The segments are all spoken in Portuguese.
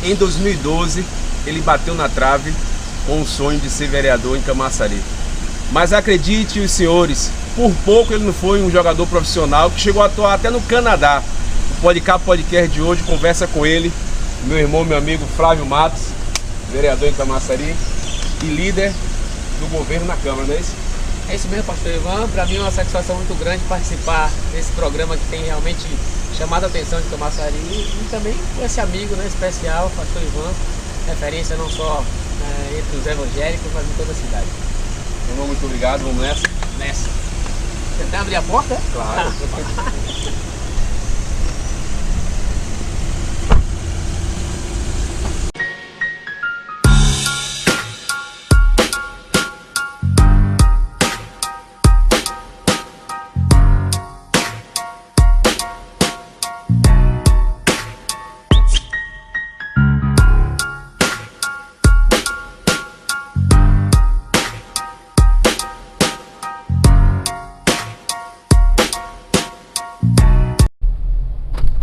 em 2012 ele bateu na trave com o sonho de ser vereador em Camaçari. Mas acredite, os senhores, por pouco ele não foi um jogador profissional que chegou a atuar até no Canadá. O podcast de hoje conversa com ele, meu irmão, meu amigo Flávio Matos, vereador em Camaçari e líder do governo na Câmara, não é isso? É isso mesmo, pastor Ivan. Para mim é uma satisfação muito grande participar desse programa que tem realmente chamado a atenção de Camaçari e também com esse amigo, né, especial, pastor Ivan, referência não só entre os evangélicos, mas em toda a cidade. Irmão, muito obrigado, vamos nessa? Nessa. Você quer abrir a porta? Claro.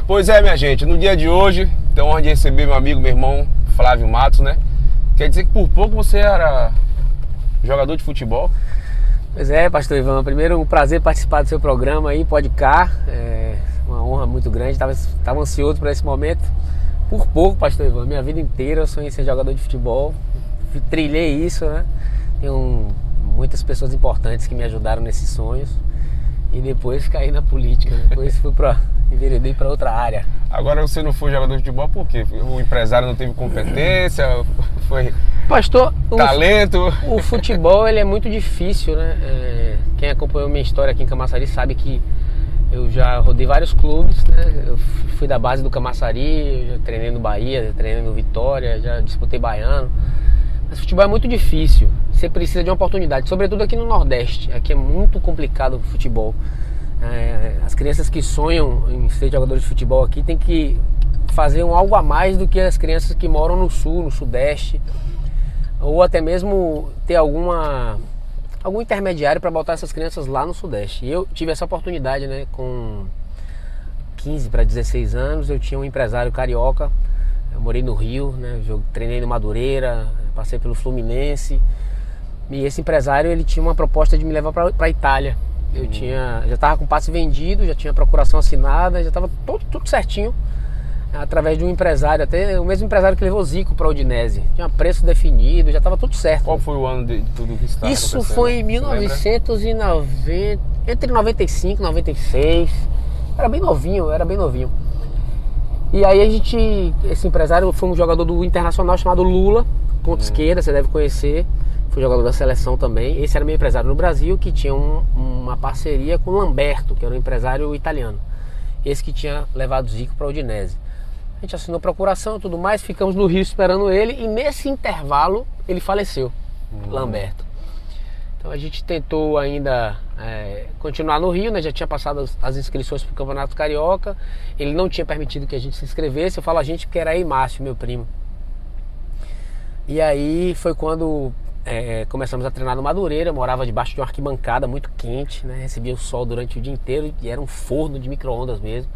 Pois é, minha gente, no dia de hoje, tenho a honra de receber meu amigo, meu irmão Flávio Matos, né? Quer dizer que por pouco você era jogador de futebol? Pois é, pastor Ivan, primeiro um prazer participar do seu programa aí, podcast, uma honra muito grande, estava ansioso por esse momento. Por pouco, pastor Ivan, minha vida inteira eu sonhei em ser jogador de futebol, trilhei isso, né? Tenho muitas pessoas importantes que me ajudaram nesses sonhos e depois caí na política, né? Depois fui enveredei para outra área. Agora você não foi jogador de futebol por quê? O empresário não teve competência? Foi pastor, talento? O futebol ele é muito difícil, né? Quem acompanhou minha história aqui em Camaçari sabe que eu já rodei vários clubes, né? Eu fui da base do Camaçari, já treinei no Bahia, já treinei no Vitória, já disputei baiano. Mas futebol é muito difícil, você precisa de uma oportunidade, sobretudo aqui no Nordeste. Aqui é muito complicado o futebol. As crianças que sonham em ser jogadores de futebol aqui tem que fazer algo a mais do que as crianças que moram no Sul, no Sudeste, ou até mesmo ter algum intermediário para botar essas crianças lá no Sudeste. E eu tive essa oportunidade, né? Com 15 para 16 anos, eu tinha um empresário carioca, eu morei no Rio, né? Eu treinei no Madureira, passei pelo Fluminense, e esse empresário ele tinha uma proposta de me levar para a Itália. Eu já estava com passe vendido, já tinha procuração assinada, já estava tudo certinho, através de um empresário, até o mesmo empresário que levou Zico para a Udinese. Tinha preço definido, já estava tudo certo. Qual foi o ano de tudo que estava Isso acontecendo? foi em 1990, entre 95 e 96, era bem novinho. E aí esse empresário foi um jogador do Internacional chamado Lula, ponta esquerda, você deve conhecer. Fui jogador da seleção também. Esse era meu empresário no Brasil, que tinha uma parceria com o Lamberto, que era um empresário italiano. Esse que tinha levado o Zico para a Udinese. A gente assinou procuração e tudo mais, ficamos no Rio esperando ele, e nesse intervalo ele faleceu, Lamberto. Então a gente tentou ainda continuar no Rio, né? Já tinha passado as inscrições para o Campeonato Carioca. Ele não tinha permitido que a gente se inscrevesse. Eu falo a gente porque era aí Márcio, meu primo. E aí foi quando começamos a treinar no Madureira. Eu morava debaixo de uma arquibancada muito quente, né? Recebia o sol durante o dia inteiro e era um forno de micro-ondas mesmo.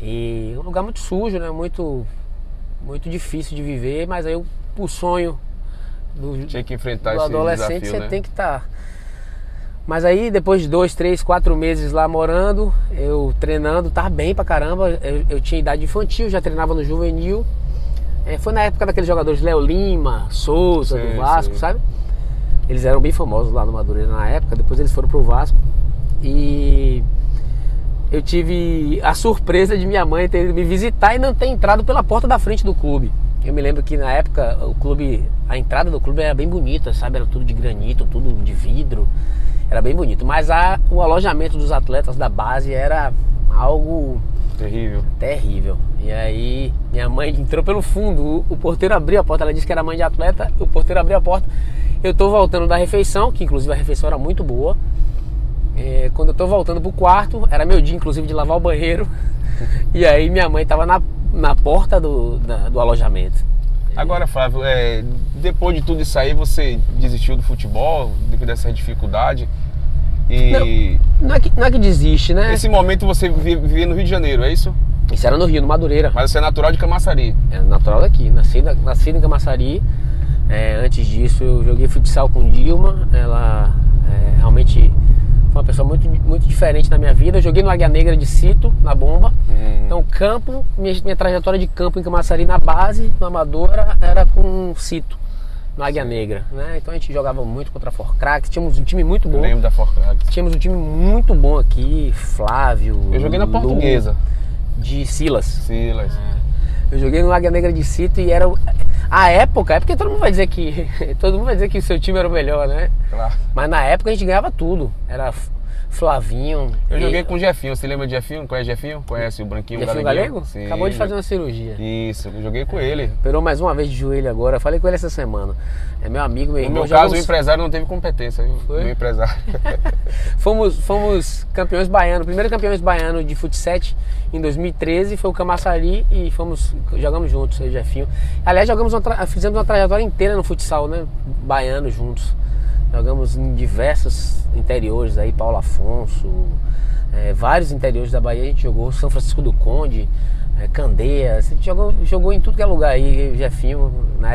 E um lugar muito sujo, né? Muito difícil de viver, mas aí o sonho tinha que enfrentar do esse adolescente desafio, você né? tem que estar. Mas aí depois de 2, 3, 4 meses lá morando, eu treinando, tava bem pra caramba. Eu tinha idade infantil, já treinava no juvenil. Foi na época daqueles jogadores Léo Lima, Souza, do Vasco, sabe? Eles eram bem famosos lá no Madureira na época, depois eles foram pro Vasco. E eu tive a surpresa de minha mãe ter ido me visitar e não ter entrado pela porta da frente do clube. Eu me lembro que na época a entrada do clube era bem bonita, sabe? Era tudo de granito, tudo de vidro, era bem bonito. Mas o alojamento dos atletas da base era algo terrível. E aí minha mãe entrou pelo fundo, o porteiro abriu a porta, ela disse que era mãe de atleta, o porteiro abriu a porta. Eu tô voltando da refeição, que inclusive a refeição era muito boa. Quando eu tô voltando pro quarto, era meu dia inclusive de lavar o banheiro. E aí minha mãe tava na porta do alojamento. Agora, Flávio, depois de tudo isso aí, você desistiu do futebol devido a essa dificuldade. E não é que desiste, né? nesse momento você vivia no Rio de Janeiro, é isso? Isso era no Rio, no Madureira. Mas você é natural de Camaçari. É natural daqui, nascido em Camaçari. Antes disso eu joguei futsal com Dilma. Ela realmente foi uma pessoa muito, muito diferente na minha vida. Eu joguei no Águia Negra de Cito, na Bomba. Então campo, minha trajetória de campo em Camaçari na base, no Amadora, era com Cito, no Águia Negra, né? Então a gente jogava muito contra a Forcrax, tínhamos um time muito bom. Eu lembro da Forcrax. Tínhamos um time muito bom aqui, Flávio. Eu joguei na Portuguesa. De Silas. Eu joguei no Águia Negra de Cito e era a época, é porque todo mundo vai dizer que o seu time era o melhor, né? Claro. Mas na época a gente ganhava tudo. Era Flavinho. Eu joguei com o Jefinho, você lembra de Jefinho? Conhece Jefinho? Conhece o branquinho? Jefinho Galego? Sim. Acabou de fazer uma cirurgia. Isso, eu joguei com ele. Operou mais uma vez de joelho agora, falei com ele essa semana. É meu amigo, meu irmão. No meu caso, o empresário não teve competência, viu? Foi? Meu empresário. Fomos campeões baianos, primeiro campeões baianos de futsal em 2013, foi o Camaçari e jogamos juntos, eu e o Jefinho. Aliás, fizemos uma trajetória inteira no futsal, né? Baiano juntos. Jogamos em diversos interiores aí, Paulo Afonso, vários interiores da Bahia a gente jogou, São Francisco do Conde, Candeias, a gente jogou em tudo que é lugar aí, o Jefinho, na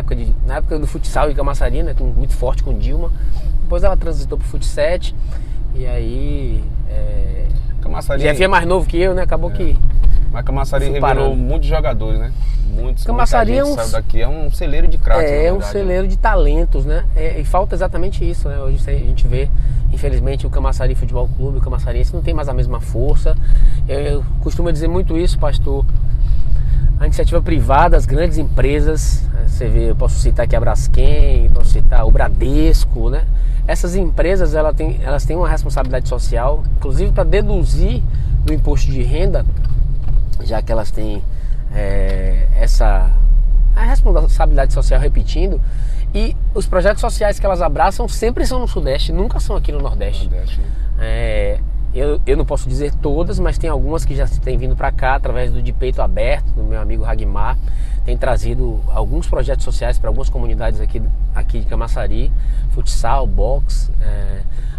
época do futsal em Camaçari, né, muito forte com Dilma. Depois ela transitou pro futsal e aí Camaçari... Jefinho é mais novo que eu, né, acabou que... Mas Camaçari revelou muitos jogadores, né? Camaçari saiu daqui, é um celeiro de craques. É um celeiro de talentos, né? E falta exatamente isso, né? Hoje a gente vê, infelizmente, o Camaçari Futebol Clube, o Camaçarense não tem mais a mesma força. Eu costumo dizer muito isso, pastor. A iniciativa privada, as grandes empresas, você vê, eu posso citar aqui a Braskem, posso citar o Bradesco, né? Essas empresas, elas têm uma responsabilidade social, inclusive para deduzir do imposto de renda, já que elas têm a responsabilidade social, repetindo, e os projetos sociais que elas abraçam sempre são no Sudeste, nunca são aqui no Nordeste. Eu não posso dizer todas, mas tem algumas que já têm vindo para cá através do De Peito Aberto, do meu amigo Ragmar. Tem trazido alguns projetos sociais para algumas comunidades aqui de Camaçari, futsal, boxe,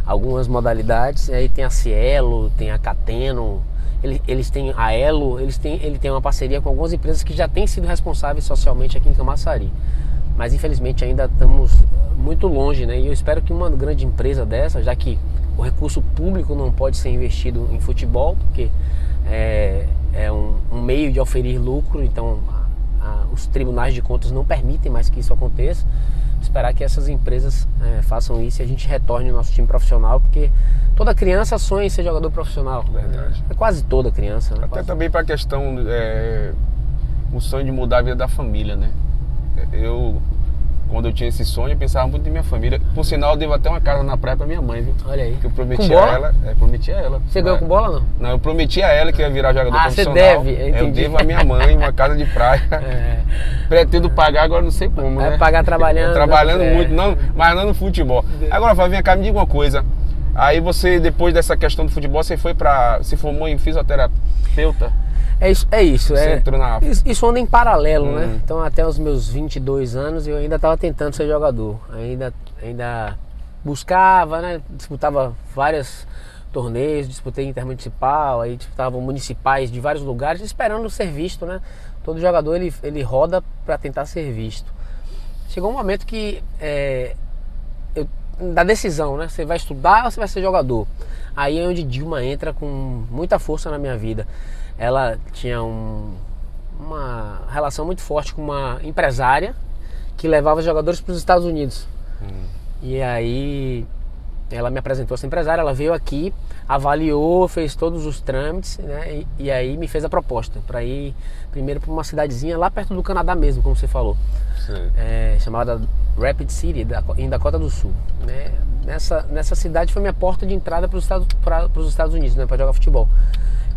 algumas modalidades. Aí tem a Cielo, tem a Cateno. Eles têm a Elo, ele tem uma parceria com algumas empresas que já têm sido responsáveis socialmente aqui em Camaçari. Mas infelizmente ainda estamos muito longe, né? E eu espero que uma grande empresa dessa, já que o recurso público não pode ser investido em futebol, porque é um meio de oferir lucro, então os tribunais de contas não permitem mais que isso aconteça. Esperar que essas empresas façam isso e a gente retorne o nosso time profissional, porque toda criança sonha em ser jogador profissional. Verdade. É quase toda criança, né? Até também para a questão, o sonho de mudar a vida da família, né? Quando eu tinha esse sonho, eu pensava muito em minha família. Por sinal, eu devo até uma casa na praia pra minha mãe, viu? Olha aí. Que eu prometi a ela. Prometi a ela. Você ganhou com bola ou não? Não, eu prometi a ela que ia virar jogador profissional. Você deve, eu devo a minha mãe uma casa de praia. Pretendo pagar, agora não sei como, né? Pagar trabalhando. Trabalhando muito, mas não no futebol. Agora, Fábio, vem cá, me diga uma coisa. Aí você, depois dessa questão do futebol, você se formou em fisioterapeuta? É isso. Você entrou Isso anda em paralelo, né? Então até os meus 22 anos eu ainda estava tentando ser jogador. Ainda buscava, né? Disputava vários torneios, disputei intermunicipal, aí disputava municipais de vários lugares, esperando ser visto, né? Todo jogador ele roda para tentar ser visto. Chegou um momento que da decisão, né? Você vai estudar ou você vai ser jogador? Aí é onde Dilma entra com muita força na minha vida. Ela tinha uma relação muito forte com uma empresária que levava jogadores para os Estados Unidos. E aí ela me apresentou essa empresária, ela veio aqui, avaliou, fez todos os trâmites, né? E aí me fez a proposta para ir primeiro para uma cidadezinha lá perto do Canadá mesmo, como você falou. Chamada Rapid City, em Dakota do Sul, né? Nessa cidade foi minha porta de entrada para os Estados Unidos, né? Para jogar futebol.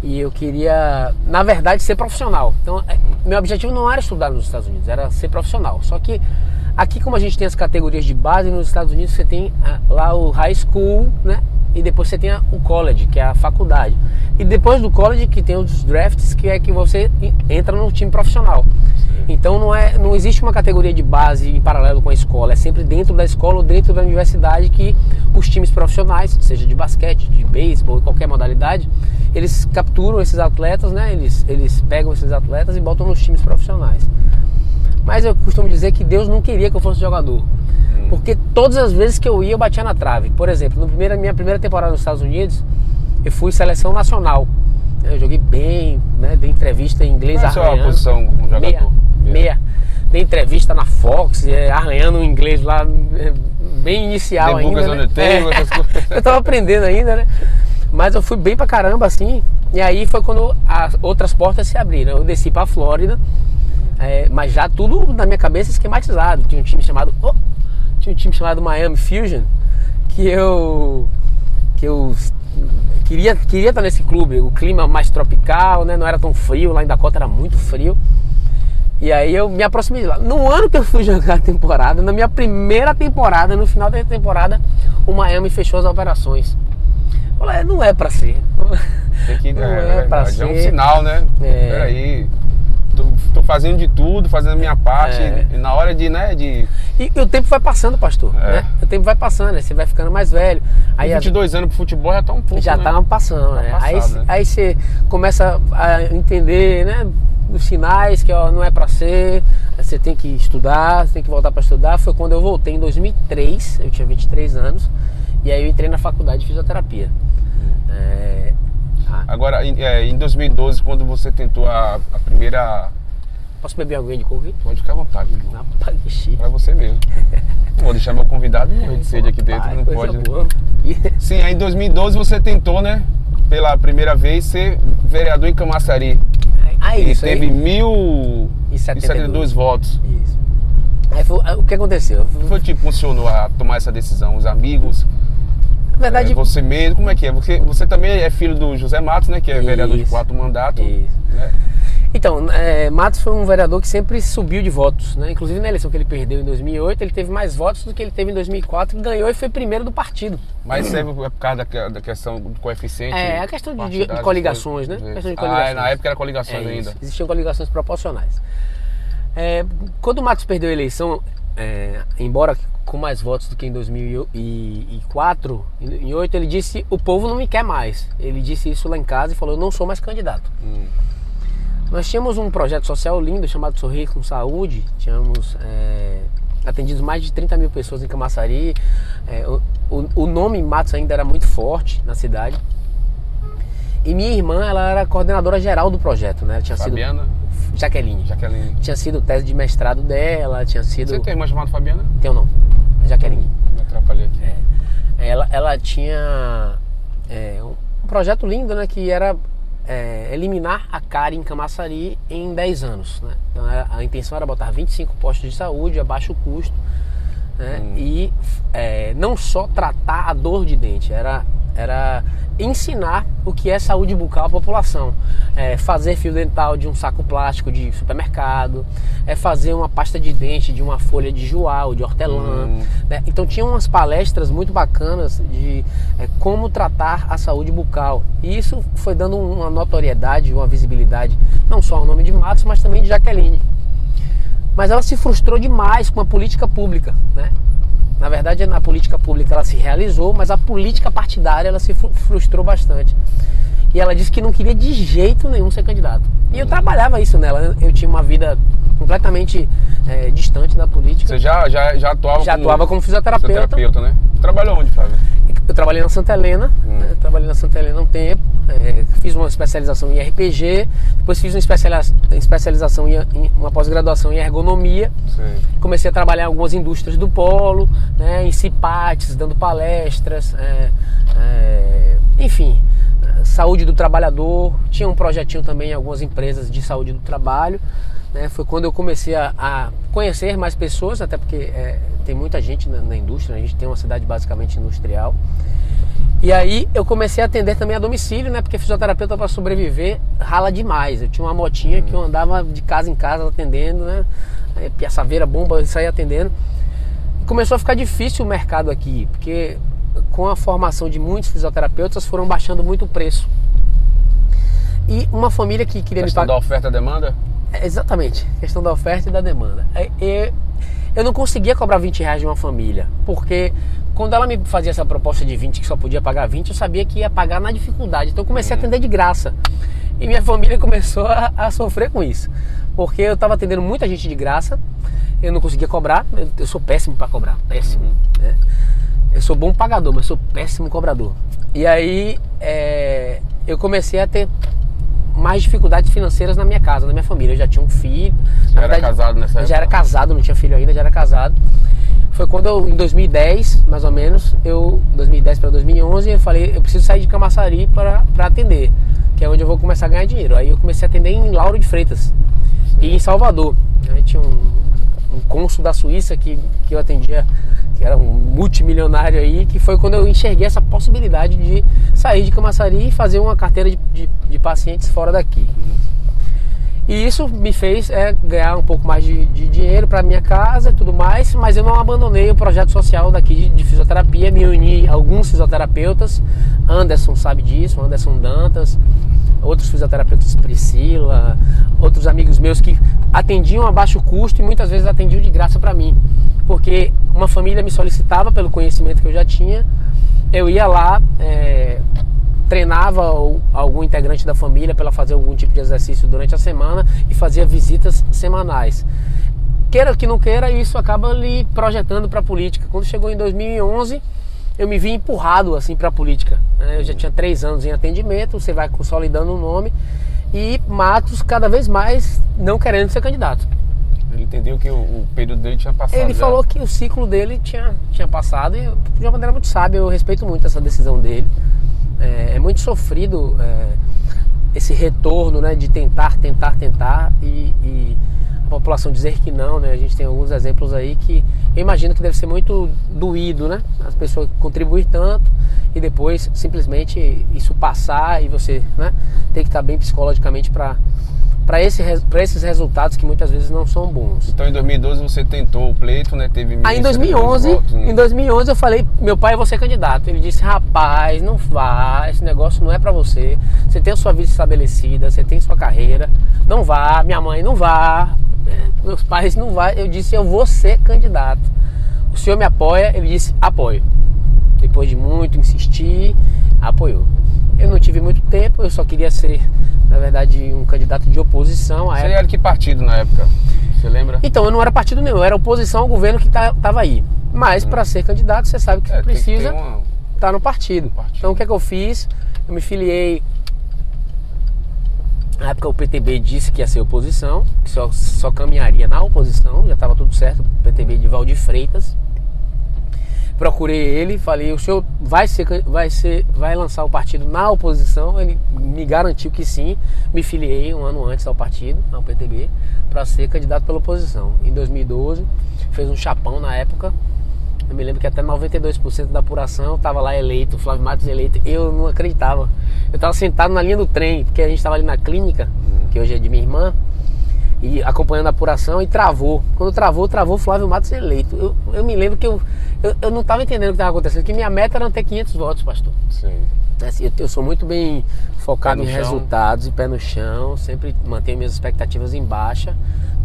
E eu queria, na verdade, ser profissional. Então, meu objetivo não era estudar nos Estados Unidos, era ser profissional. Só que aqui, como a gente tem as categorias de base, nos Estados Unidos você tem lá o high school, né? e depois você tem o college, que é a faculdade. E depois do college que tem os drafts, que é que você entra no time profissional. Então não existe uma categoria de base em paralelo com a escola, é sempre dentro da escola ou dentro da universidade que os times profissionais, seja de basquete, de beisebol, qualquer modalidade, eles capturam esses atletas, né? Eles pegam esses atletas e botam nos times profissionais. Mas eu costumo dizer que Deus não queria que eu fosse jogador, porque todas as vezes que eu ia, eu batia na trave. Por exemplo, minha primeira temporada nos Estados Unidos, eu fui seleção nacional. Eu joguei bem, né? Dei entrevista em inglês arranhando. Qual é a sua posição como jogador? Meia. Dei entrevista na Fox, arranhando o inglês lá, bem inicial ainda, né? Eu tava aprendendo ainda, né? Mas eu fui bem pra caramba, assim. E aí foi quando as outras portas se abriram. Eu desci pra Flórida, mas já tudo na minha cabeça esquematizado. Tinha um time chamado Miami Fusion, que eu queria estar nesse clube. O clima mais tropical, né? Não era tão frio, lá em Dakota era muito frio. E aí eu me aproximei de lá. No ano que eu fui jogar a temporada, na minha primeira temporada, no final da temporada, o Miami fechou as operações. Eu falei, não é pra ser. Tem que, não é pra ser. É um sinal, né? Peraí, tô fazendo de tudo, fazendo a minha parte. E na hora de, né, de... E o tempo vai passando, pastor, né? O tempo vai passando, né? Você vai ficando mais velho. Aí 22 anos pro futebol já tá um pouco, já, né? Tá passando, né? Aí você começa a entender, né? Os sinais que não é pra ser, você tem que estudar, você tem que voltar pra estudar. Foi quando eu voltei em 2003, eu tinha 23 anos, e aí eu entrei na faculdade de fisioterapia. Agora, em 2012, quando você tentou a primeira... Posso beber alguém de coco aqui? Pode ficar à vontade. Rapaz, que chique. Pra você mesmo. Não vou deixar meu convidado morrer de sede aqui dentro, não pode. Boa. Sim, aí em 2012 você tentou, né, pela primeira vez, ser vereador em Camaçari. E teve 1.072 votos. Isso. Aí o que aconteceu? Foi tipo, funcionou a tomar essa decisão? Os amigos? Na verdade... você mesmo, como é que é? Você também é filho do José Matos, né? Que é vereador de 4 mandatos. Isso. Né? Então, Matos foi um vereador que sempre subiu de votos, né? Inclusive na eleição que ele perdeu em 2008, ele teve mais votos do que ele teve em 2004, ganhou e foi primeiro do partido. Mas serve por causa da questão do coeficiente? A questão de coligações, né? Questão de coligações. Na época era coligações ainda. Isso. Existiam coligações proporcionais. Quando o Matos perdeu a eleição, embora com mais votos do que em 2004, em 2008, ele disse: o povo não me quer mais. Ele disse isso lá em casa e falou: eu não sou mais candidato. Nós tínhamos um projeto social lindo chamado Sorrir com Saúde. Tínhamos atendido mais de 30 mil pessoas em Camaçari. O nome Matos ainda era muito forte na cidade. E minha irmã, ela era coordenadora geral do projeto, né? Ela tinha Fabiana? Jaqueline. Tinha sido tese de mestrado dela, tinha sido... Você tem irmã chamada Fabiana? Tenho não. Jaqueline. Me atrapalhei aqui. Ela tinha um projeto lindo, né? Que era eliminar a cárie em Camaçari em 10 anos, né? Então a intenção era botar 25 postos de saúde a baixo custo, né? E não só tratar a dor de dente, era ensinar o que é saúde bucal à população. Fazer fio dental de um saco plástico de supermercado, fazer uma pasta de dente de uma folha de joá ou de hortelã, né? Então tinha umas palestras muito bacanas de como tratar a saúde bucal, e isso foi dando uma notoriedade, uma visibilidade não só ao nome de Matos, mas também de Jaqueline. Mas ela se frustrou demais com a política pública, né? Na verdade, na política pública ela se realizou, mas a política partidária ela se frustrou bastante. E ela disse que não queria de jeito nenhum ser candidato. E eu trabalhava isso nela. Eu tinha uma vida completamente distante da política. Você já atuava atuava como fisioterapeuta, né? Trabalhou onde, Fábio? Eu trabalhei na Santa Helena, trabalhei na Santa Helena um tempo, fiz uma especialização em RPG, depois fiz uma especialização uma pós-graduação em ergonomia. Sim. Comecei a trabalhar em algumas indústrias do polo, né, em CIPATs, dando palestras, enfim, saúde do trabalhador. Tinha um projetinho também em algumas empresas de saúde do trabalho, né? Foi quando eu comecei a conhecer mais pessoas, até porque tem muita gente na indústria, a gente tem uma cidade basicamente industrial. E aí eu comecei a atender também a domicílio, né? Porque fisioterapeuta, para sobreviver, rala demais. Eu tinha uma motinha que eu andava de casa em casa atendendo, né? Piaçaveira, bomba, eu saía atendendo. Começou a ficar difícil o mercado aqui, porque com a formação de muitos fisioterapeutas, foram baixando muito o preço. E uma família que queria me pagar... Questão da oferta e demanda? Exatamente, questão da oferta e da demanda. Eu não conseguia cobrar R$20 de uma família, porque quando ela me fazia essa proposta de 20, que só podia pagar 20, eu sabia que ia pagar na dificuldade. Então eu comecei a atender de graça. E minha família começou a sofrer com isso, porque eu estava atendendo muita gente de graça, eu não conseguia cobrar. Eu sou péssimo para cobrar, péssimo, né? Eu sou bom pagador, mas sou péssimo cobrador. E aí eu comecei a ter mais dificuldades financeiras na minha casa, na minha família. Eu já tinha um filho. Já era casado nessa época? Já era casado, não tinha filho ainda, já era casado. Foi quando eu, em 2010, mais ou menos, 2010 para 2011, eu falei, eu preciso sair de Camaçari para atender, que é onde eu vou começar a ganhar dinheiro. Aí eu comecei a atender em Lauro de Freitas. Sim. E em Salvador. Aí tinha um cônsul da Suíça que eu atendia, que era um multimilionário aí, que foi quando eu enxerguei essa possibilidade de sair de Camaçari e fazer uma carteira de pacientes fora daqui. E isso me fez ganhar um pouco mais de dinheiro para minha casa e tudo mais, mas eu não abandonei o projeto social daqui de fisioterapia, me uni a alguns fisioterapeutas. Anderson sabe disso, Anderson Dantas, outros fisioterapeutas, Priscila, outros amigos meus que atendiam a baixo custo e muitas vezes atendiam de graça para mim, porque uma família me solicitava pelo conhecimento que eu já tinha, eu ia lá, treinava algum integrante da família para ela fazer algum tipo de exercício durante a semana e fazia visitas semanais. Queira que não queira, isso acaba lhe projetando para a política. Quando chegou em 2011, eu me vi empurrado assim para a política. Eu já tinha 3 anos em atendimento, você vai consolidando o nome, e Matos cada vez mais não querendo ser candidato. Ele entendeu que o período dele tinha passado. Ele falou que o ciclo dele tinha passado, e de uma maneira muito sábia, eu respeito muito essa decisão dele. É muito sofrido esse retorno, né, de tentar e a população dizer que não, né? A gente tem alguns exemplos aí que eu imagino que deve ser muito doído, né? As pessoas contribuir tanto e depois simplesmente isso passar e você, né, tem que estar bem psicologicamente para esses resultados que muitas vezes não são bons. Então em 2012 você tentou o pleito, né? Teve Aí em 2011 eu falei, meu pai, eu vou ser candidato. Ele disse, rapaz, não vá, esse negócio não é pra você. Você tem a sua vida estabelecida, você tem sua carreira, não vá. Minha mãe, não vá, meus pais, não vá. Eu disse, eu vou ser candidato. O senhor me apoia? Ele disse, apoio. Depois de muito insistir, apoiou. Eu não tive muito tempo, eu só queria ser, na verdade, um candidato de oposição. Você era de que partido na época? Você lembra? Então, eu não era partido nenhum, eu era oposição ao governo que estava aí. Mas para ser candidato, você sabe que precisa estar no partido. Então, o que é que eu fiz? Eu me filiei. Na época, o PTB disse que ia ser oposição, que só caminharia na oposição, já estava tudo certo. O PTB de Valdir Freitas. Procurei ele, falei, o senhor vai lançar o partido na oposição? Ele me garantiu que sim. Me filiei um ano antes ao partido, ao PTB, para ser candidato pela oposição. Em 2012, fez um chapão na época. Eu me lembro que até 92% da apuração estava lá eleito, Flávio Matos eleito. Eu não acreditava. Eu estava sentado na linha do trem, porque a gente estava ali na clínica, que hoje é de minha irmã, e acompanhando a apuração, e travou. Quando travou Flávio Matos eleito. Eu me lembro que eu não estava entendendo o que estava acontecendo, que minha meta era ter 500 votos, pastor. Sim. Assim, eu sou muito bem focado em resultados e pé no chão, sempre mantenho minhas expectativas em baixa,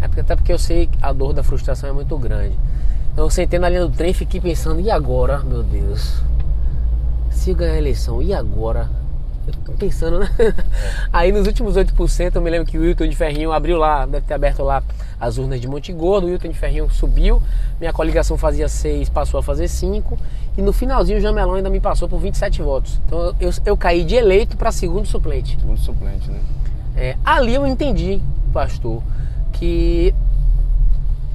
até porque eu sei que a dor da frustração é muito grande. Eu sentei na linha do trem e fiquei pensando, e agora, meu Deus? Se eu ganhar a eleição, e agora? Eu tô pensando, né? Aí nos últimos 8% eu me lembro que o Wilton de Ferrinho abriu lá, deve ter aberto lá as urnas de Monte Gordo. O Wilton de Ferrinho subiu, minha coligação fazia 6, passou a fazer 5, e no finalzinho o Jamelão ainda me passou por 27 votos. Então eu caí de eleito para segundo suplente. Segundo suplente, né? Ali eu entendi, pastor, que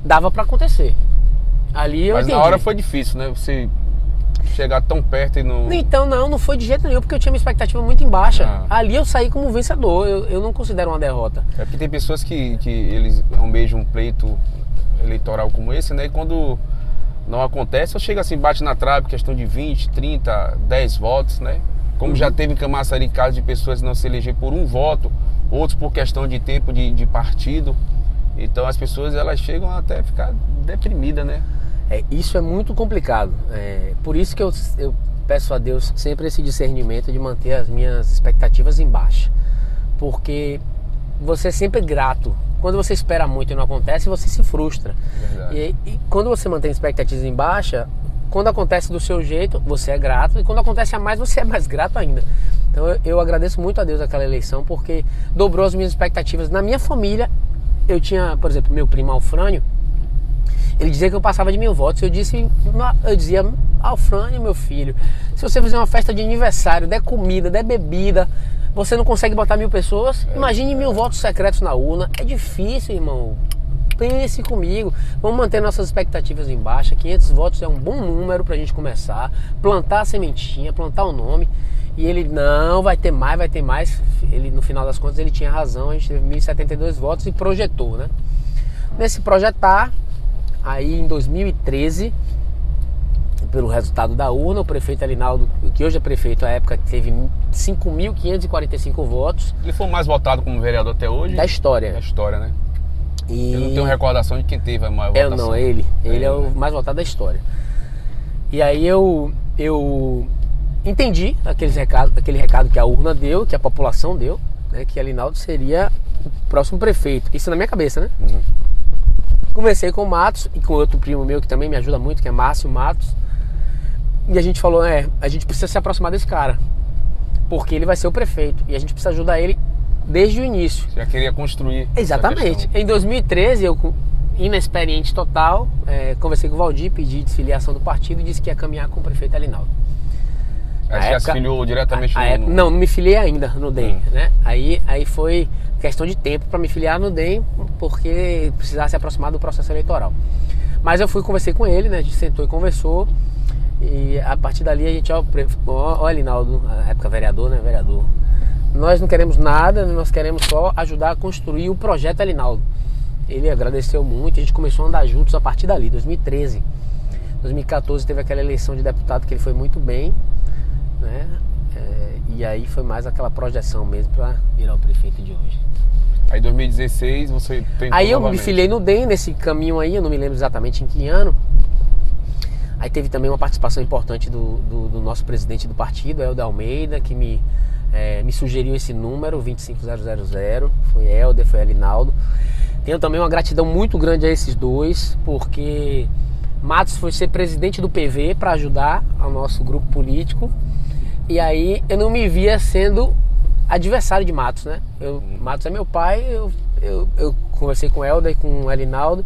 dava para acontecer. Ali eu entendi. Mas na hora foi difícil, né? Você chegar tão perto e não... Então não foi de jeito nenhum, porque eu tinha uma expectativa muito em baixa. Ali eu saí como vencedor, eu não considero uma derrota. É porque tem pessoas que eles almejam um pleito eleitoral como esse, né? E quando não acontece, eu chego assim, bate na trave, questão de 20, 30, 10 votos, né? Como já teve em Camaçari casos de pessoas não se eleger por um voto, outros por questão de tempo de partido. Então as pessoas, elas chegam até a ficar deprimidas, né? Isso é muito complicado. Por isso que eu peço a Deus sempre esse discernimento de manter as minhas expectativas em baixa. Porque você é sempre grato. Quando você espera muito e não acontece, você se frustra. E quando você mantém expectativas em baixa, quando acontece do seu jeito, você é grato. E quando acontece a mais, você é mais grato ainda. Então eu agradeço muito a Deus aquela eleição, porque dobrou as minhas expectativas. Na minha família, eu tinha, por exemplo, meu primo Alfrânio, ele dizia que eu passava de 1000 votos. Eu dizia, Alfrânio, meu filho, se você fizer uma festa de aniversário, der comida, der bebida, você não consegue botar 1000 pessoas? Imagine 1000 votos secretos na urna. É difícil, irmão. Pense comigo. Vamos manter nossas expectativas em baixa. 500 votos é um bom número pra gente começar. Plantar a sementinha, plantar o nome. E ele, não, vai ter mais, vai ter mais. Ele, no final das contas, ele tinha razão. A gente teve 1072 votos e projetou, né? Nesse projetar, aí em 2013, pelo resultado da urna, o prefeito Alinaldo, que hoje é prefeito, à época teve 5.545 votos. Ele foi o mais votado como vereador até hoje? Da história. Da história, né? E... Eu não tenho recordação de quem teve a maior votação. Não, ele é o mais votado da história. E aí eu entendi aquele recado que a urna deu, que a população deu, né, que Alinaldo seria o próximo prefeito. Isso na minha cabeça, né? Uhum. Conversei com o Matos e com outro primo meu que também me ajuda muito, que é Márcio Matos. E a gente falou, a gente precisa se aproximar desse cara, porque ele vai ser o prefeito e a gente precisa ajudar ele desde o início. Você já queria construir. Exatamente. Em 2013, eu, inexperiente total, conversei com o Valdir, pedi desfiliação do partido e disse que ia caminhar com o prefeito Alinaldo. Aí você já se filiou diretamente no... Não me filiei ainda no DEM, né? Aí foi questão de tempo para me filiar no DEM, porque precisava se aproximar do processo eleitoral. Mas eu conversei com ele, né? A gente sentou e conversou. E a partir dali a gente, ó Alinaldo, na época vereador, né? Vereador. Nós não queremos nada, nós queremos só ajudar a construir o projeto Alinaldo. Ele agradeceu muito, a gente começou a andar juntos a partir dali, 2013. 2014 teve aquela eleição de deputado que ele foi muito bem, né? E aí foi mais aquela projeção mesmo para virar o prefeito de hoje. Aí em 2016 você tentou Aí eu novamente. me filiei no DEM nesse caminho aí, eu não me lembro exatamente em que ano. Aí teve também uma participação importante do nosso presidente do partido, Helder Almeida, que me sugeriu esse número, 25000. Foi Helder, foi Alinaldo. Tenho também uma gratidão muito grande a esses dois, porque Matos foi ser presidente do PV para ajudar ao nosso grupo político. E aí eu não me via sendo adversário de Matos, né? Matos é meu pai, eu conversei com o Helder e com o Alinaldo,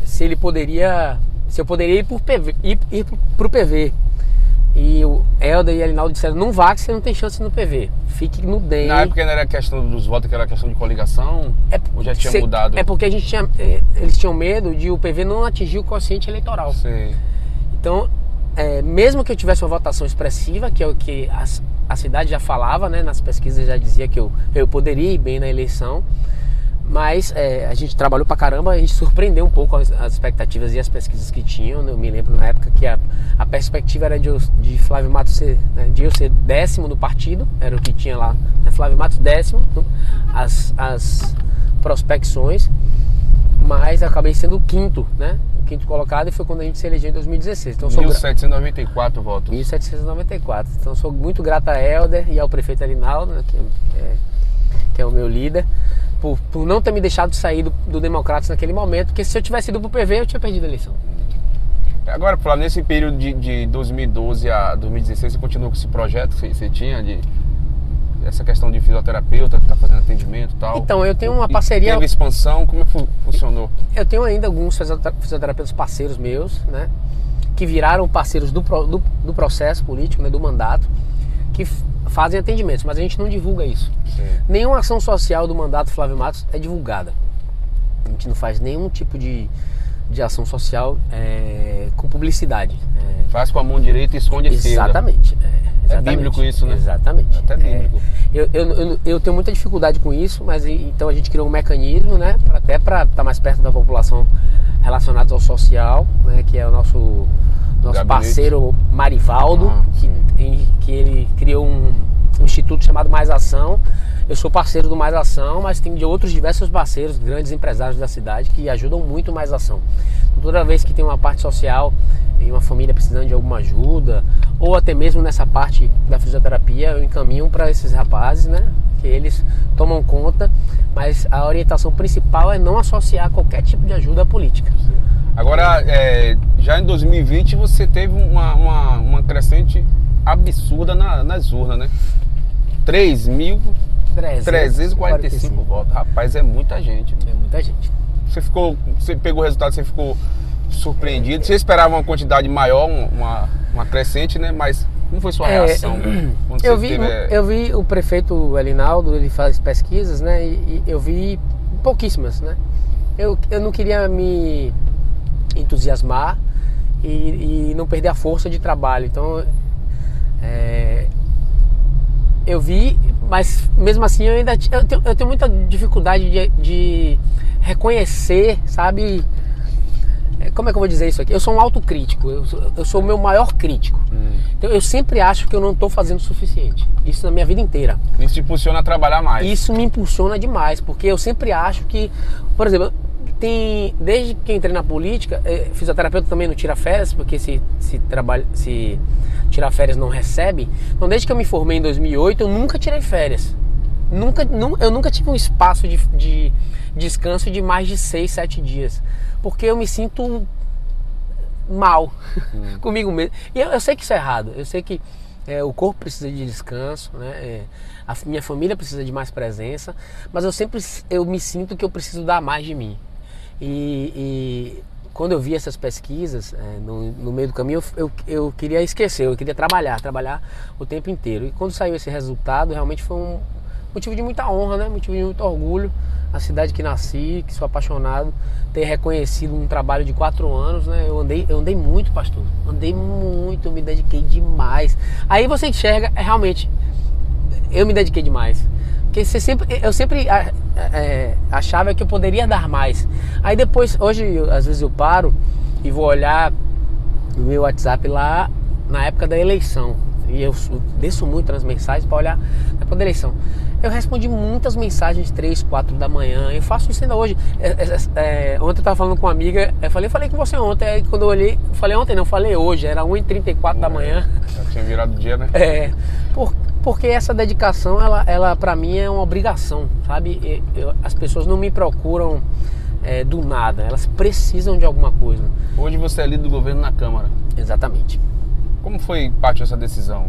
se eu poderia ir pro PV. E o Helder e o Alinaldo disseram, não vá que você não tem chance no PV, fique no DEM. Na época não era questão dos votos, que era questão de coligação, ou já tinha mudado? É porque eles tinham medo de o PV não atingir o quociente eleitoral. Sim. Então, mesmo que eu tivesse uma votação expressiva, que é o que a cidade já falava, né, nas pesquisas já dizia que eu poderia ir bem na eleição, mas a gente trabalhou pra caramba, a gente surpreendeu um pouco as expectativas e as pesquisas que tinham. Eu me lembro na época que a perspectiva era de Flávio Matos de eu ser 10º no partido, era o que tinha lá, né, Flávio Matos 10º, as prospecções, mas acabei sendo o 5º, né? O 5º colocado, e foi quando a gente se elegeu em 2016. Então, 1.794 votos. 1.794. Então sou muito grato a Helder e ao prefeito Alinaldo, né, que é o meu líder, por não ter me deixado sair do Democratas naquele momento, porque se eu tivesse ido pro PV, eu tinha perdido a eleição. Agora, Flávio, nesse período de 2012 a 2016, você continuou com esse projeto que você tinha essa questão de fisioterapeuta que está fazendo atendimento e tal? Então, eu tenho uma parceria... Teve expansão, como funcionou? Eu tenho ainda alguns fisioterapeutas parceiros meus, né, que viraram parceiros do processo político, né, do mandato, que fazem atendimentos, mas a gente não divulga isso. Sim. Nenhuma ação social do mandato Flávio Matos é divulgada. A gente não faz nenhum tipo de ação social com publicidade. Faz com a mão direita e esconde a esquerda. Exatamente. É bíblico isso, né? Exatamente. Até bíblico. Eu tenho muita dificuldade com isso, mas então a gente criou um mecanismo, né, até para estar mais perto da população relacionados ao social, né, que é o nosso parceiro Marivaldo, que ele criou um instituto chamado Mais Ação. Eu sou parceiro do Mais Ação, mas tem de outros diversos parceiros, grandes empresários da cidade, que ajudam muito o Mais Ação. Toda vez que tem uma parte social e uma família precisando de alguma ajuda, ou até mesmo nessa parte da fisioterapia, eu encaminho para esses rapazes, né? Que eles tomam conta, mas a orientação principal é não associar qualquer tipo de ajuda política. Agora, já em 2020 você teve uma crescente absurda nas urnas, né? 3.345 votos. Rapaz, é muita gente. É muita gente. Você pegou o resultado, você ficou surpreendido. Você esperava uma quantidade maior, uma crescente, né? Mas como foi sua reação? Eu vi o prefeito Elinaldo, ele faz pesquisas, né? E eu vi pouquíssimas, né? Eu não queria me entusiasmar e não perder a força de trabalho. Então, eu vi, mas mesmo assim eu tenho muita dificuldade de reconhecer, sabe? Como é que eu vou dizer isso aqui? Eu sou um autocrítico, eu sou o meu maior crítico. Então eu sempre acho que eu não estou fazendo o suficiente. Isso na minha vida inteira. Isso te impulsiona a trabalhar mais? Isso me impulsiona demais, porque eu sempre acho que, por exemplo, desde que eu entrei na política, fisioterapeuta também não tira férias, porque se tirar férias não recebe. Então desde que eu me formei em 2008, eu nunca tirei férias. Eu nunca tive um espaço de descanso de mais de 6, 7 dias. Porque eu me sinto mal comigo mesmo. E eu sei que isso é errado. Eu sei que o corpo precisa de descanso, né? A minha família precisa de mais presença. Mas eu me sinto que eu preciso dar mais de mim. E quando eu vi essas pesquisas no meio do caminho, eu queria esquecer. Eu queria trabalhar o tempo inteiro. E quando saiu esse resultado, realmente foi um motivo de muita honra, né? Motivo de muito orgulho. A cidade que nasci, que sou apaixonado, ter reconhecido um trabalho de 4 anos, né? Eu andei muito, pastor. Andei muito, me dediquei demais. Aí você enxerga, realmente, eu me dediquei demais. Porque eu sempre achava que eu poderia dar mais. Aí depois, hoje, às vezes eu paro e vou olhar no meu WhatsApp lá na época da eleição. E eu desço muito nas mensagens para olhar na época da eleição. Eu respondi muitas mensagens 3, 4 da manhã. Eu faço isso ainda hoje. Ontem eu estava falando com uma amiga. Eu falei com você ontem. Aí quando eu olhei, falei ontem não, falei hoje. Era 1h34 da manhã. Já tinha virado dia, né? Porque essa dedicação, ela para mim é uma obrigação, sabe? As pessoas não me procuram do nada. Elas precisam de alguma coisa. Hoje você é líder do governo na Câmara. Exatamente. Como foi parte dessa decisão?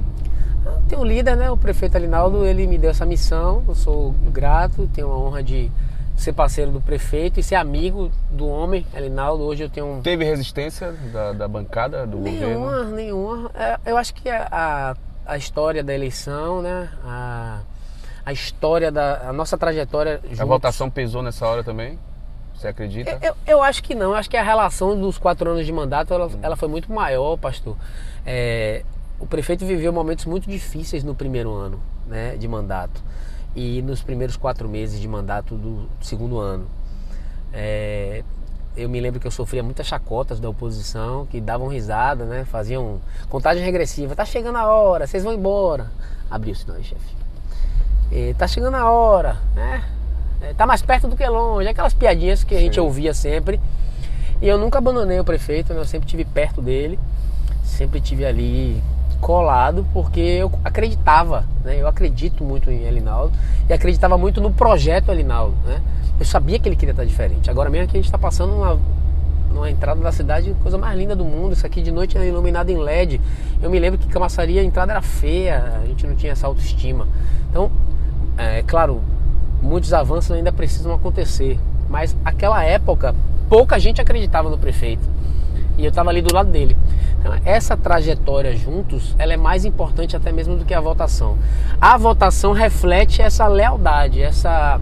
Tem um líder, né? O prefeito Elinaldo, ele me deu essa missão. Eu sou grato, tenho a honra de ser parceiro do prefeito e ser amigo do homem, Elinaldo. Hoje eu tenho Teve resistência da bancada do governo? Nenhuma. Eu acho que a história da eleição, né? A história a nossa trajetória juntos. A votação pesou nessa hora também? Você acredita? Eu acho que não. Eu acho que a relação dos 4 anos de mandato, ela foi muito maior, pastor. O prefeito viveu momentos muito difíceis no primeiro ano, né, de mandato e nos primeiros 4 meses de mandato do segundo ano. Eu me lembro que eu sofria muitas chacotas da oposição, que davam risada, né, faziam contagem regressiva. Tá chegando a hora, vocês vão embora. Abriu o sinal aí, chefe. Tá chegando a hora, né? Tá mais perto do que longe. Aquelas piadinhas que a gente ouvia sempre. E eu nunca abandonei o prefeito, né? Eu sempre estive perto dele. Sempre estive ali colado, porque eu acreditava, né? Eu acredito muito em Elinaldo e acreditava muito no projeto Elinaldo, né? Eu sabia que ele queria estar diferente. Agora mesmo que a gente está passando numa entrada da cidade, coisa mais linda do mundo. Isso aqui de noite é iluminado em LED. Eu me lembro que Camaçari, a entrada era feia, a gente não tinha essa autoestima. Então, claro, muitos avanços ainda precisam acontecer, mas aquela época pouca gente acreditava no prefeito e eu estava ali do lado dele. Então, essa trajetória juntos, ela é mais importante até mesmo do que a votação. A votação reflete essa lealdade, essa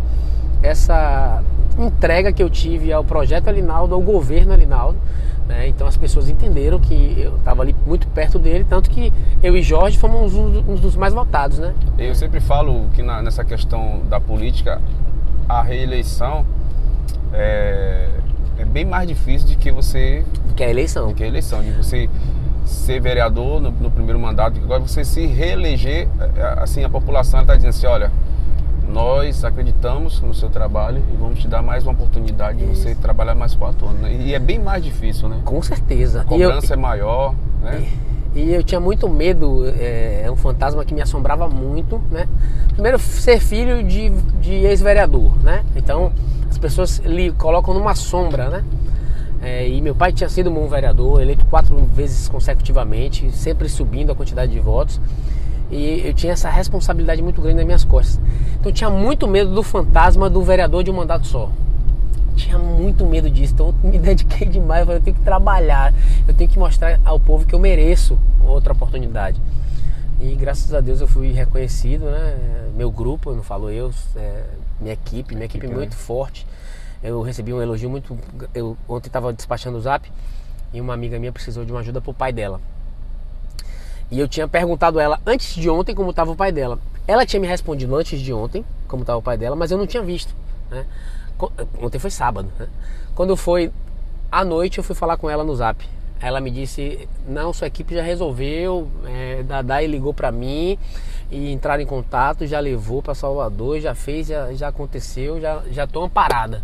entrega que eu tive ao projeto Elinaldo, ao governo Elinaldo, né? Então as pessoas entenderam que eu estava ali muito perto dele, tanto que eu e Jorge fomos um dos mais votados, né? Eu sempre falo que nessa questão da política, a reeleição é bem mais difícil do que a eleição. De você ser vereador no primeiro mandato, agora você se reeleger, assim, a população está dizendo assim, olha, nós acreditamos no seu trabalho e vamos te dar mais uma oportunidade de você trabalhar mais 4 anos, né? E é bem mais difícil, né? Com certeza. A cobrança é maior, né? E eu tinha muito medo, é um fantasma que me assombrava muito, né? Primeiro, ser filho de ex-vereador, né? Então, as pessoas colocam numa sombra, né? E meu pai tinha sido um bom vereador, eleito 4 vezes consecutivamente, sempre subindo a quantidade de votos. E eu tinha essa responsabilidade muito grande nas minhas costas. Então eu tinha muito medo do fantasma do vereador de um mandato só. Tinha muito medo disso, então eu me dediquei demais. Eu falei, eu tenho que trabalhar, eu tenho que mostrar ao povo que eu mereço outra oportunidade. E graças a Deus eu fui reconhecido, né? Meu grupo, eu não falo eu, minha equipe muito forte. Eu recebi um elogio muito... Eu ontem estava despachando o Zap e uma amiga minha precisou de uma ajuda pro pai dela. E eu tinha perguntado a ela antes de ontem como estava o pai dela. Ela tinha me respondido antes de ontem como estava o pai dela, mas eu não tinha visto, né? Ontem foi sábado, né? Quando foi à noite eu fui falar com ela no Zap. Ela me disse, não, sua equipe já resolveu, Dadai ligou pra mim e entraram em contato, já levou pra Salvador, já fez, já aconteceu, já tô amparada.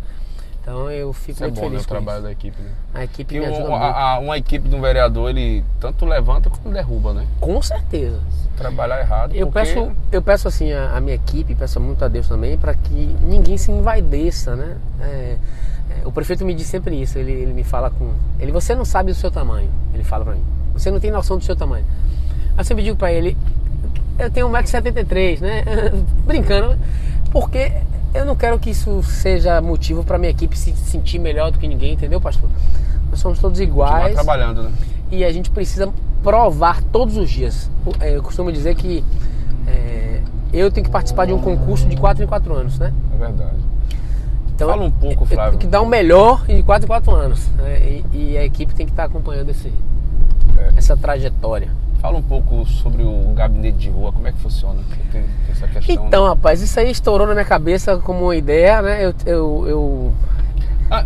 Então eu fico muito feliz com o trabalho isso. da equipe, né? A equipe me ajuda muito. Uma equipe de um vereador, ele tanto levanta como derruba, né? Com certeza. Se trabalhar errado, Eu peço assim a minha equipe, peço muito a Deus também, para que ninguém se envaideça, né? O prefeito me diz sempre isso, ele me fala você não sabe do seu tamanho, ele fala pra mim, você não tem noção do seu tamanho. Eu sempre digo pra ele, eu tenho 1,73 m, né? Brincando, porque eu não quero que isso seja motivo pra minha equipe se sentir melhor do que ninguém, entendeu, pastor? Nós somos todos iguais. Continuar trabalhando, né? E a gente precisa provar todos os dias. Eu costumo dizer que eu tenho que participar de um concurso de 4 em 4 anos, né? É verdade. Então, fala um pouco, Flávio. Eu tenho que dar o melhor de 4 em 4 anos, né? E a equipe tem que estar acompanhando essa trajetória. Fala um pouco sobre o gabinete de rua, como é que funciona? Tem essa questão. Então, rapaz, isso aí estourou na minha cabeça como uma ideia, né?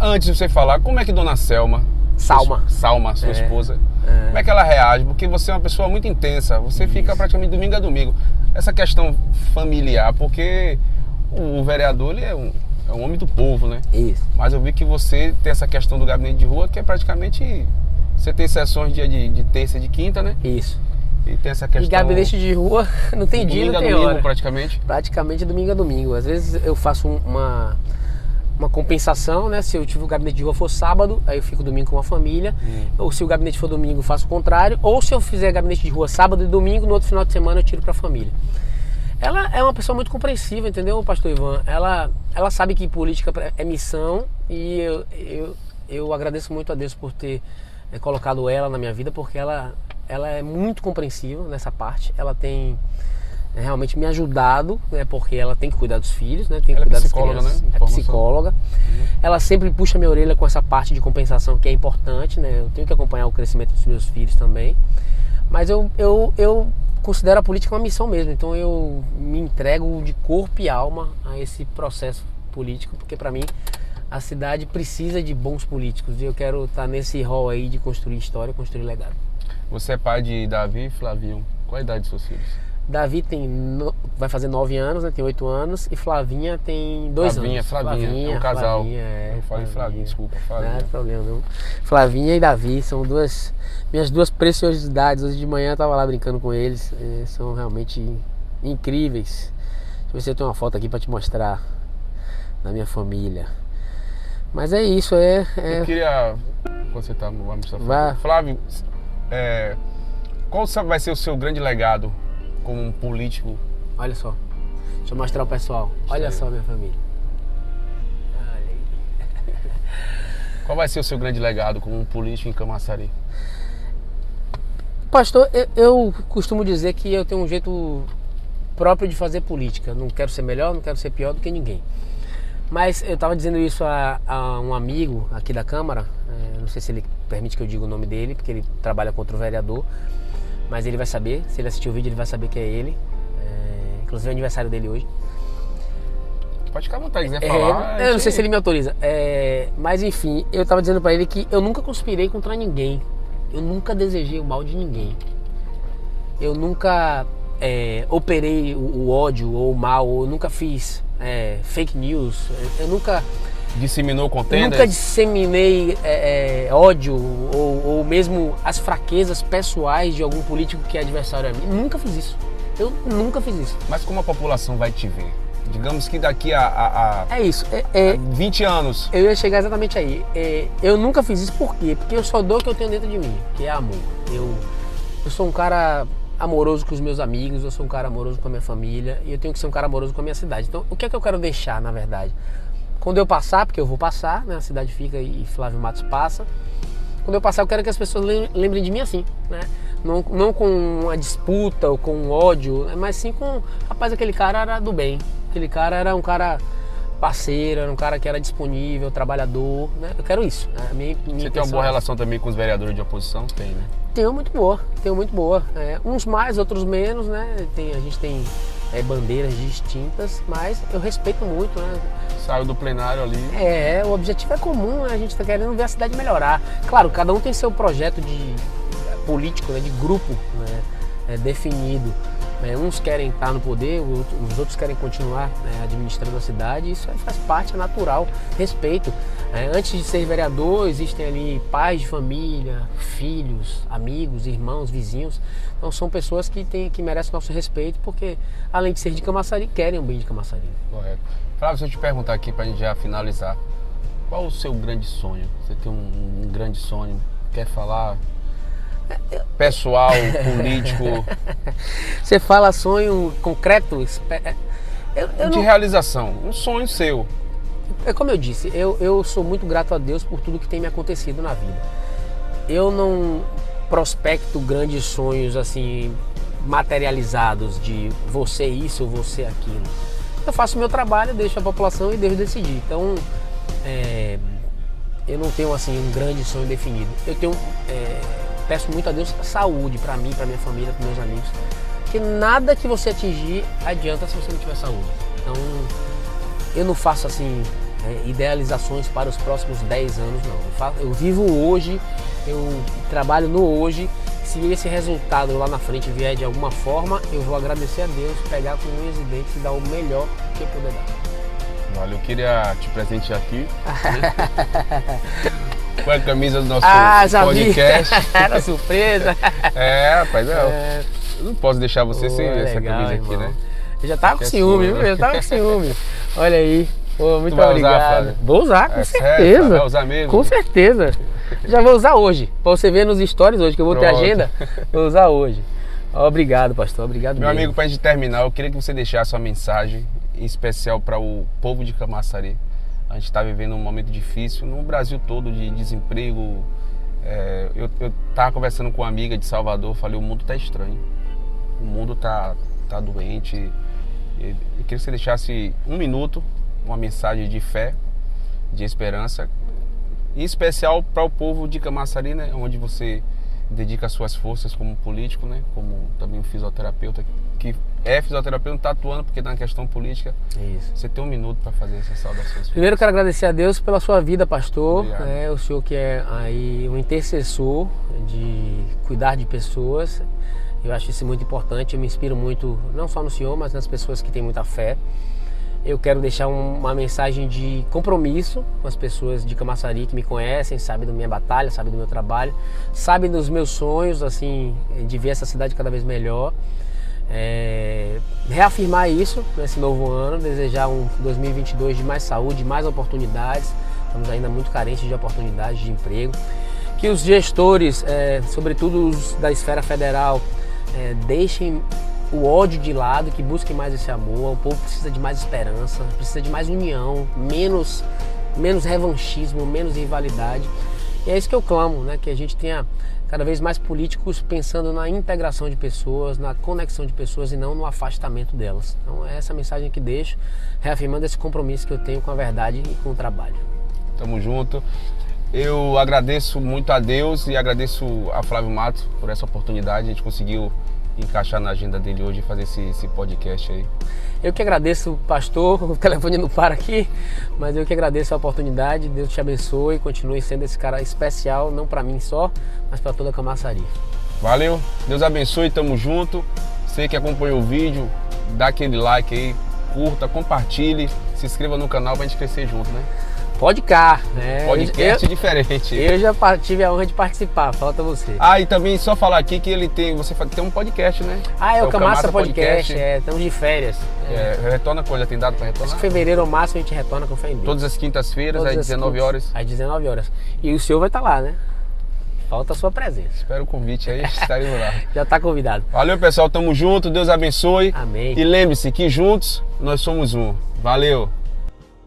Antes de você falar, como é que Dona Salma, sua esposa, como é que ela reage? Porque você é uma pessoa muito intensa, você fica praticamente domingo a domingo. Essa questão familiar, porque o vereador, ele é um homem do povo, né? Isso. Mas eu vi que você tem essa questão do gabinete de rua, que é praticamente... Você tem sessões dia de terça e de quinta, né? Isso. E tem essa questão... E gabinete de rua não tem dia, não tem domingo, hora. praticamente? Praticamente domingo a domingo. Às vezes eu faço uma compensação, né? Se eu tiver o gabinete de rua for sábado, aí eu fico domingo com a família. Ou se o gabinete for domingo, eu faço o contrário. Ou se eu fizer gabinete de rua sábado e domingo, no outro final de semana eu tiro pra família. Ela é uma pessoa muito compreensiva, entendeu, pastor Ivan? Ela sabe que política é missão e eu agradeço muito a Deus por ter colocado ela na minha vida, porque ela é muito compreensiva nessa parte. Ela tem realmente me ajudado, né, porque ela tem que cuidar dos filhos, né, tem que cuidar das crianças, né? É psicóloga. Ela sempre puxa minha orelha com essa parte de compensação que é importante, né? Eu tenho que acompanhar o crescimento dos meus filhos também. Mas eu considero a política uma missão mesmo, então eu me entrego de corpo e alma a esse processo político, porque para mim a cidade precisa de bons políticos e eu quero estar nesse rol aí de construir história, construir legado. Você é pai de Davi e Flavinho, qual a idade dos seus filhos? Davi vai fazer 9 anos, né? Tem 8 anos, e Flavinha tem 2 anos. Flavinha, é um casal. Eu falei Flavinha, desculpa, Flavinha. Não tem problema não. Flavinha e Davi são minhas duas preciosidades. Hoje de manhã eu tava lá brincando com eles, são realmente incríveis. Deixa eu ver se eu tenho uma foto aqui para te mostrar da minha família. Mas é isso, Eu queria... Você vai mostrar. Flávio, qual vai ser o seu grande legado como um político? Olha só, deixa eu mostrar o pessoal. Olha só minha família. Olha aí. Qual vai ser o seu grande legado como um político em Camaçari? Pastor, eu costumo dizer que eu tenho um jeito próprio de fazer política. Não quero ser melhor, não quero ser pior do que ninguém. Mas eu estava dizendo isso a um amigo aqui da Câmara, não sei se ele permite que eu diga o nome dele, porque ele trabalha contra o vereador, mas ele vai saber, se ele assistir o vídeo ele vai saber que é ele, inclusive é o aniversário dele hoje. Pode ficar à vontade, quiser falar. Eu não sei se ele me autoriza, mas enfim, eu estava dizendo para ele que eu nunca conspirei contra ninguém, eu nunca desejei o mal de ninguém, eu nunca operei o ódio ou o mal, eu nunca fiz fake news, eu nunca disseminou contendas? Nunca disseminei ódio ou mesmo as fraquezas pessoais de algum político que é adversário a mim. Nunca fiz isso. Eu nunca fiz isso. Mas como a população vai te ver? Digamos que daqui a É isso. 20 anos. Eu ia chegar exatamente aí. Eu nunca fiz isso por quê? Porque eu só dou o que eu tenho dentro de mim, que é amor. Eu sou um cara amoroso com os meus amigos, eu sou um cara amoroso com a minha família e eu tenho que ser um cara amoroso com a minha cidade. Então, o que é que eu quero deixar, na verdade? Quando eu passar, porque eu vou passar, né? A cidade fica e Flávio Matos passa. Quando eu passar, eu quero que as pessoas lembrem de mim assim, né? Não com uma disputa ou com um ódio, mas sim com... Rapaz, aquele cara era do bem. Aquele cara era um cara parceiro, era um cara que era disponível, trabalhador, né? Eu quero isso. Né? Você tem uma boa relação também com os vereadores de oposição? Tem, né? Tenho muito boa. Uns mais, outros menos, né? A gente tem bandeiras distintas, mas eu respeito muito, né? Saiu do plenário ali. O objetivo é comum, né? A gente está querendo ver a cidade melhorar. Claro, cada um tem seu projeto político, né? De grupo, né? Definido. Uns querem estar no poder, os outros querem continuar, né, administrando a cidade. Isso faz parte, é natural, respeito. Antes de ser vereador, existem ali pais de família, filhos, amigos, irmãos, vizinhos. Então são pessoas que merecem nosso respeito, porque além de ser de Camaçari, querem o bem de Camaçari. Correto. Flávio, se eu te perguntar aqui para a gente já finalizar, qual o seu grande sonho? Você tem um grande sonho, quer falar? Pessoal, político. Você fala sonho concreto? De realização, um sonho seu. É como eu disse, eu sou muito grato a Deus por tudo que tem me acontecido na vida. Eu não prospecto grandes sonhos assim materializados de você isso ou você aquilo. Eu faço o meu trabalho, deixo a população e deixo decidir. Então, eu não tenho assim um grande sonho definido. Eu tenho peço muito a Deus saúde para mim, para minha família, para meus amigos. Porque nada que você atingir adianta se você não tiver saúde. Então, eu não faço assim idealizações para os próximos 10 anos, não. Eu vivo hoje, eu trabalho no hoje. Se esse resultado lá na frente vier de alguma forma, eu vou agradecer a Deus, pegar com unhas e dentes e dar o melhor que eu puder dar. Olha, eu queria te presentear aqui. Com a camisa do nosso podcast. Era surpresa. Rapaz, eu não posso deixar você sem essa camisa aqui, irmão, né? Eu já tava com ciúme, viu? Eu tava com ciúme. Olha aí. Muito obrigado. Usar, vou usar, com certeza. Sério, vai usar mesmo? Com certeza. Já vou usar hoje. Pra você ver nos stories hoje, que eu vou ter agenda. Vou usar hoje. Obrigado, pastor. Obrigado Meu mesmo. amigo, pra gente terminar, eu queria que você deixasse uma mensagem especial para o povo de Camaçari. A gente está vivendo um momento difícil no Brasil todo de desemprego. Eu estava conversando com uma amiga de Salvador, falei, o mundo está estranho. O mundo tá doente. Eu queria que você deixasse um minuto, uma mensagem de fé, de esperança, em especial para o povo de Camaçari, né, onde você dedica as suas forças como político, né, como também um fisioterapeuta, que é fisioterapeuta, não está atuando porque está na questão política. Isso. Você tem um minuto para fazer essas saudações. Primeiro eu quero agradecer a Deus pela sua vida, pastor. Obrigado. O senhor que é aí um intercessor de cuidar de pessoas. Eu acho isso muito importante. Eu me inspiro muito, não só no senhor, mas nas pessoas que têm muita fé. Eu quero deixar uma mensagem de compromisso com as pessoas de Camaçari que me conhecem, sabem da minha batalha, sabem do meu trabalho, sabem dos meus sonhos, assim, de ver essa cidade cada vez melhor. Reafirmar isso nesse novo ano, desejar um 2022 de mais saúde, mais oportunidades. Estamos ainda muito carentes de oportunidades de emprego. Que os gestores, sobretudo os da esfera federal, deixem o ódio de lado, que busquem mais esse amor. O povo precisa de mais esperança, precisa de mais união, menos revanchismo, menos rivalidade. E é isso que eu clamo, né? Que a gente tenha cada vez mais políticos pensando na integração de pessoas, na conexão de pessoas e não no afastamento delas. Então é essa mensagem que deixo, reafirmando esse compromisso que eu tenho com a verdade e com o trabalho. Tamo junto. Eu agradeço muito a Deus e agradeço a Flávio Matos por essa oportunidade. A gente conseguiu encaixar na agenda dele hoje e fazer esse podcast aí. Eu que agradeço, pastor, o telefone não para aqui, mas eu que agradeço a oportunidade. Deus te abençoe e continue sendo esse cara especial, não para mim só, mas para toda a Camaçari. Valeu, Deus abençoe, tamo junto. Você que acompanhou o vídeo, dá aquele like aí, curta, compartilhe, se inscreva no canal pra gente crescer junto, né? Podcast, né? Podcast diferente. Eu já tive a honra de participar, falta você. Ah, e também só falar aqui que você tem um podcast, né? Ah, é o Camassa Podcast, estamos de férias. Retorna quando? Já tem dado para retornar? Acho que fevereiro ou março a gente retorna com fé em Deus. Todas as quintas-feiras, às 19 horas. Às 19 horas. E o senhor vai estar lá, né? Falta a sua presença. Espero o convite aí, estaremos lá. Já está convidado. Valeu, pessoal, tamo junto, Deus abençoe. Amém. E lembre-se que juntos nós somos um. Valeu!